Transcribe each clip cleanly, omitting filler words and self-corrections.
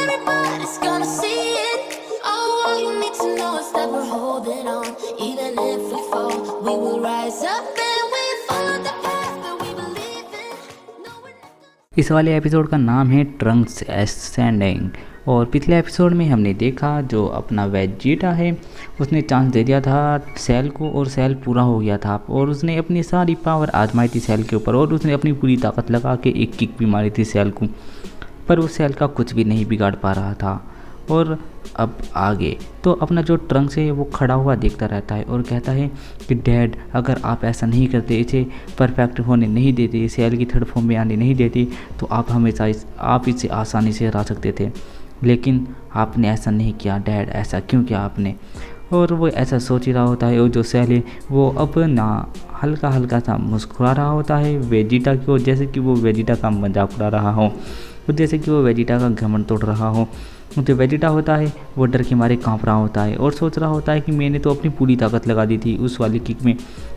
everybody's gonna see it. Oh, all you need to know is that we're holding on. Even if we fall, we will rise up and we follow the path that we believe in. No, we're not gonna... इस वाले episode का नाम है Trunks ascending. और पिछले episode में हमने देखा जो अपना वेजिटा है उसने चांस दे दिया था सेल को और सेल पूरा हो गया था और उसने अपनी सारी पावर आजमाई थी सेल के ऊपर और उसने अपनी पूरी ताकत लगा के एक किक भी मारी थी सेल को, पर उस सेल का कुछ भी नहीं बिगाड़ पा रहा था। और अब आगे तो अपना जो ट्रंक्स है वो खड़ा हुआ देखता रहता है और कहता है कि डैड अगर आप ऐसा नहीं करते, इसे परफेक्ट होने नहीं देते, सेल की थर्ड फॉर्म में आने नहीं देते तो आप हमेशा आप इसे आसानी से हरा सकते थे, लेकिन आपने ऐसा नहीं किया डैड, ऐसा क्यों किया आपने। और वो ऐसा सोच ही रहा होता है और जो सेल है वो अब ना हल्का हल्का सा मुस्कुरा रहा होता है वेजिटा की ओर, जैसे कि वो वेजिटा का मजाक उड़ा रहा हो, जैसे कि वो वेजिटा का घमंड तोड़ रहा हो। जो वेजिटा होता है वो डर के मारे कांप रहा होता है और सोच रहा होता है कि मैंने तो अपनी पूरी ताकत लगा दी थी उस वाली किक में,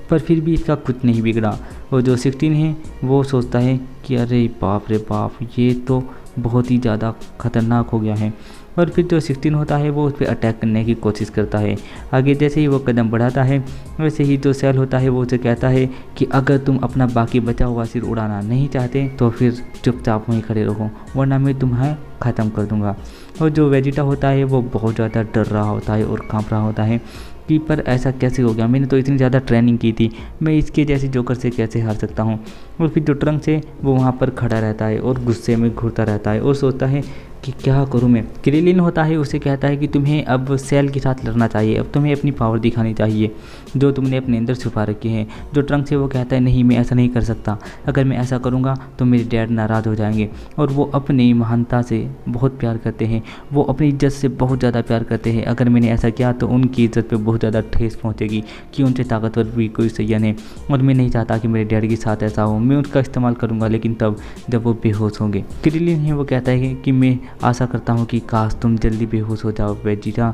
पर फिर भी इसका कुछ नहीं बिगड़ा। और जो 16 है वो सोचता है कि अरे बाप रे बाप, ये तो बहुत ही ज़्यादा खतरनाक हो गया है। और फिर जो 16 होता है वो उस पर अटैक करने की कोशिश करता है। आगे जैसे ही वो कदम बढ़ाता है वैसे ही जो सेल होता है वो उसे कहता है कि अगर तुम अपना बाकी बचा हुआ सिर उड़ाना नहीं चाहते तो फिर चुपचाप वहीं खड़े रहो, वरना मैं तुम्हें ख़त्म कर दूंगा। और जो वेजिटा होता है वो बहुत ज़्यादा डर रहा होता है और कांप रहा होता है कि पर ऐसा कैसे हो गया, मैंने तो इतनी ज़्यादा ट्रेनिंग की थी, मैं इसके जैसे जोकर से कैसे हार सकता हूँ। और फिर जो ट्रंक्स है वो वहाँ पर खड़ा रहता है और गुस्से में घूरता रहता है और सोचता है कि क्या करूँ मैं। क्रिलिन होता है उसे कहता है कि तुम्हें अब सेल के साथ लड़ना चाहिए, अब तुम्हें अपनी पावर दिखानी चाहिए जो तुमने अपने अंदर छुपा रखी है। जो ट्रंक्स है वो कहता है नहीं, मैं ऐसा नहीं कर सकता, अगर मैं ऐसा करूँगा तो मेरे डैड नाराज़ हो जाएंगे और वो अपनी महानता से बहुत प्यार करते हैं, वो अपनी इज्जत से बहुत ज़्यादा प्यार करते हैं। अगर मैंने ऐसा किया तो उनकी इज्जत पर बहुत ज़्यादा ठेस पहुँचेगी कि उनसे ताकतवर भी कोई सैयन है और मैं नहीं चाहता कि मेरे डैड के साथ ऐसा हो। मैं उसका इस्तेमाल करूँगा लेकिन तब जब वो बेहोश होंगे। क्रिलिन है वो कहता है कि मैं आशा करता हूँ कि काश तुम जल्दी बेहोश हो जाओ वेजिटा।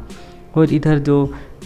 और इधर जो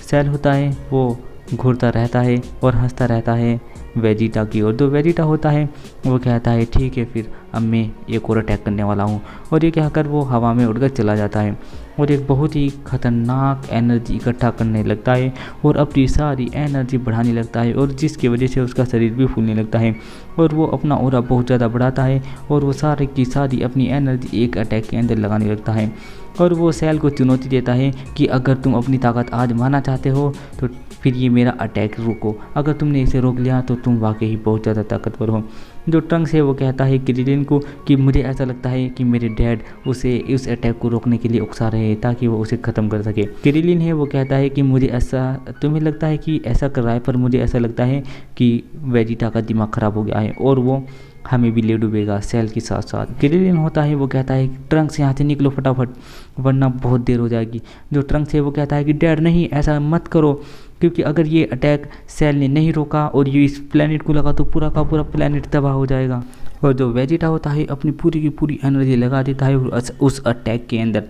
सेल होता है वो घूरता रहता है और हंसता रहता है वेजिटा की। और जो वेजिटा होता है वो कहता है ठीक है फिर अब मैं एक और अटैक करने वाला हूँ। और ये कहकर वो हवा में उड़कर चला जाता है और एक बहुत ही खतरनाक एनर्जी इकट्ठा करने लगता है और अपनी सारी एनर्जी बढ़ाने लगता है और जिसकी वजह से उसका शरीर भी फूलने लगता है और वो अपना ऑरा बहुत ज़्यादा बढ़ाता है और वो सारी की सारी अपनी एनर्जी एक अटैक के अंदर लगाने लगता है। और वो सेल को चुनौती देता है कि अगर तुम अपनी ताकत आजमाना चाहते हो तो फिर ये मेरा अटैक रोको, अगर तुमने इसे रोक लिया तो तुम वाकई बहुत ज़्यादा ताकतवर हो। जो ट्रंक्स है वो कहता है क्रिलिन को कि मुझे ऐसा लगता है कि मेरे डैड उसे उस अटैक को रोकने के लिए उकसा रहे हैं ताकि वो उसे ख़त्म कर सके। क्रिलिन है वो कहता है कि मुझे ऐसा, तुम्हें लगता है कि ऐसा कर रहा है, पर मुझे ऐसा लगता है कि वेजिटा का दिमाग ख़राब हो गया है और वो हमें भी ले डूबेगा सेल के साथ साथ। क्रिलिन होता है वो कहता है ट्रंक्स यहाँ से निकलो फटाफट वरना बहुत देर हो जाएगी। जो ट्रंक्स है वो कहता है कि डैड नहीं, ऐसा मत करो, क्योंकि अगर ये अटैक सेल ने नहीं रोका और ये इस प्लेनेट को लगा तो पूरा का पूरा प्लेनेट तबाह हो जाएगा। और जो वेजिटा होता है अपनी पूरी की पूरी एनर्जी लगा देता है उस अटैक के अंदर।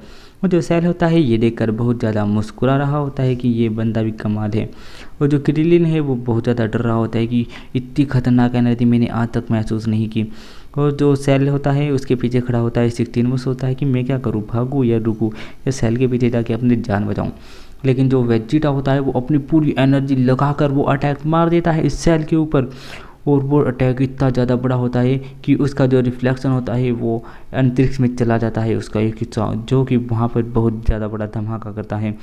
और जो सेल होता है ये देखकर बहुत ज़्यादा मुस्कुरा रहा होता है कि ये बंदा भी कमाल है। और जो क्रिलिन है वो बहुत ज़्यादा डर रहा होता है कि इतनी खतरनाक एनर्जी मैंने आज तक महसूस नहीं की। और जो सेल होता है उसके पीछे खड़ा होता है 16, वो सोचता है कि मैं क्या करूँ, भागूँ या रुकूँ या सेल के पीछे जाके अपनी जान बचाऊँ। लेकिन जो वेजिटा होता है वो अपनी पूरी एनर्जी लगाकर वो अटैक मार देता है इस सेल के ऊपर और वो अटैक इतना ज़्यादा बड़ा होता है कि उसका जो रिफ्लेक्शन होता है वो अंतरिक्ष में चला जाता है उसका एक हिस्सा, जो कि वहाँ पर बहुत ज़्यादा बड़ा धमाका करता है।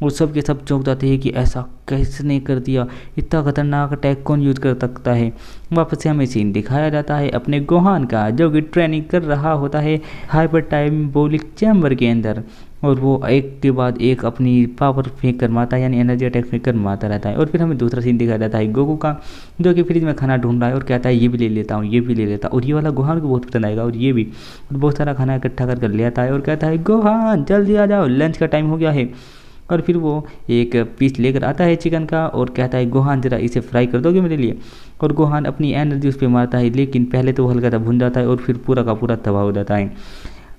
और सब के सब चौंक जाते हैं कि ऐसा किसने कर दिया, इतना खतरनाक अटैक कौन यूज कर सकता है। वापस से हमें सीन दिखाया जाता है अपने गोहान का, जो कि ट्रेनिंग कर रहा होता है हाइपर टाइमबोलिक चैम्बर के अंदर और वो एक के बाद एक अपनी पावर फेंक कर मारता है, यानी एनर्जी अटैक फेंक कर मारता रहता है। और फिर हमें दूसरा सीन दिखाया जाता है गोकू का, जो कि फ्रिज में खाना ढूंढ रहा है और कहता है ये भी ले लेता हूँ, ये भी ले लेता, और ये वाला गोहान को बहुत पसंद आएगा और ये भी बहुत सारा खाना इकट्ठा कर ले आता है और कहता है गोहान जल्दी आ जाओ, लंच का टाइम हो गया है। और फिर वो एक पीस लेकर आता है चिकन का और कहता है गोहान ज़रा इसे फ्राई कर दोगे मेरे लिए। और गोहान अपनी एनर्जी उस पर मारता है, लेकिन पहले तो वो हल्का सा भुन जाता है और फिर पूरा का पूरा तबाह हो जाता है।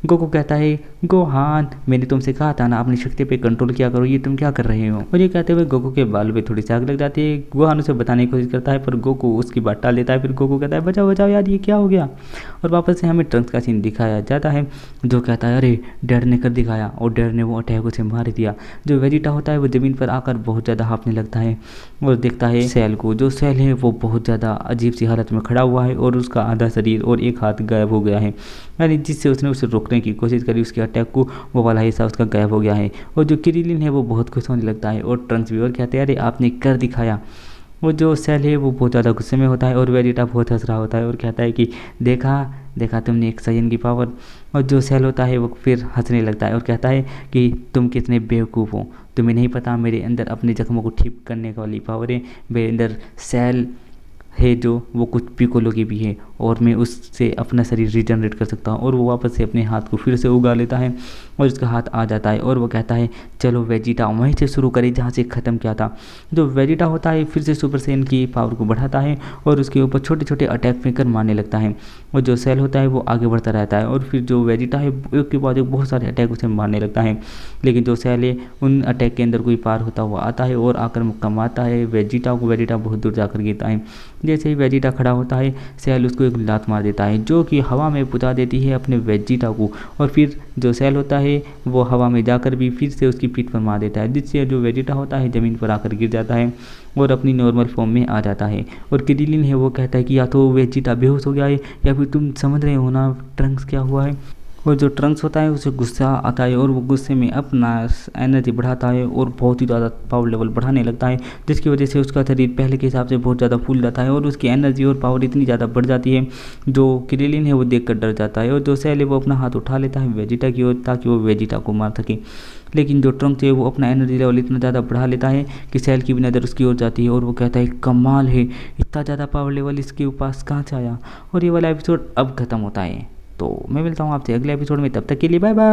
गोकू कहता है गोहान मैंने तुमसे कहा था ना अपनी शक्ति पे कंट्रोल किया करो, ये तुम क्या कर रहे हो। और ये कहते हुए गोकू के बाल पे थोड़ी सी आग लग जाती है। गोहान उसे बताने की कोशिश करता है पर गोकू उसकी बात टाल देता है। फिर गोकू कहता है बचाओ बचाओ यार ये क्या हो गया। और वापस से हमें ट्रंक्स का सीन दिखाया जाता है जो कहता है अरे डैड ने कर दिखाया, और डैड ने वो अटैक उसे मार दिया। जो वेजिटा होता है वो ज़मीन पर आकर बहुत ज़्यादा हाँफने लगता है और देखता है सेल को। जो सेल है वो बहुत ज़्यादा अजीब सी हालत में खड़ा हुआ है और उसका आधा शरीर और एक हाथ गायब हो गया है, यानी जिससे उसने उसे रोकने की कोशिश करी उसके अटैक को, वो वाला हिस्सा उसका गायब हो गया है। और जो क्रिलिन है वो बहुत खुश होने लगता है और ट्रंक्स भी और कहते हैं अरे आपने कर दिखाया। वो जो सेल है वो बहुत ज़्यादा गुस्से में होता है और वेजिटा बहुत हंस रहा होता है और कहता है कि देखा देखा तुमने एक सायन की पावर। और जो सेल होता है वो फिर हंसने लगता है और कहता है कि तुम कितने बेवकूफ़ हो, तुम्हें नहीं पता मेरे अंदर अपने जख्मों को ठीक करने वाली पावर है, मेरे अंदर सेल है जो वो कुछ पिकोलो की भी है और मैं उससे अपना शरीर रिजनरेट कर सकता हूँ। और वो वापस से अपने हाथ को फिर से उगा लेता है और उसका हाथ आ जाता है और वो कहता है चलो वेजिटा वहीं से शुरू करें जहाँ से ख़त्म किया था। जो वेजिटा होता है फिर से सुपर सैयन की पावर को बढ़ाता है और उसके ऊपर छोटे छोटे अटैक फेंकर मारने लगता है। और जो सेल होता है वो आगे बढ़ता रहता है और फिर जो वेजिटा है एक के बाद एक बहुत सारे अटैक उसे मारने लगता है। लेकिन जो सेल है उन अटैक के अंदर कोई पार होता हुआ आता है और आकर मुक्का मारता है वेजिटा को। वेजिटा बहुत दूर जाकर गिरता है। जैसे ही वेजिटा खड़ा होता है सेल उसको एक लात मार देता है जो कि हवा में पुता देती है अपने वेजिटा को। और फिर जो सेल होता है वो हवा में जाकर भी फिर से उसकी पीठ पर मार देता है, जिससे जो वेजिटा होता है ज़मीन पर आकर गिर जाता है और अपनी नॉर्मल फॉर्म में आ जाता है। और क्रिलिन है वो कहता है कि या तो वेजिटा बेहोश हो गया है या फिर तुम समझ रहे हो ना ट्रंक्स क्या हुआ है। और जो ट्रंक्स होता है उसे गुस्सा आता है और वो गुस्से में अपना एनर्जी बढ़ाता है और बहुत ही ज़्यादा पावर लेवल बढ़ाने लगता है, जिसकी वजह से उसका शरीर पहले के हिसाब से बहुत ज़्यादा फूल जाता है और उसकी एनर्जी और पावर इतनी ज़्यादा बढ़ जाती है जो क्रिलिन है वो देखकर डर जाता है। और जो सेल है वो अपना हाथ उठा लेता है वेजिटा की ओर ताकि वो वेजिटा को मार सके। लेकिन जो ट्रंक्स है वो अपना एनर्जी लेवल इतना ज़्यादा बढ़ा लेता है कि सेल की भी नज़र उसकी ओर जाती है और वो कहता है कमाल है, इतना ज़्यादा पावर लेवल इसके पास कहाँ से आया। और ये वाला एपिसोड अब ख़त्म होता है। तो मैं मिलता हूँ आपसे अगले एपिसोड में, तब तक के लिए बाय बाय।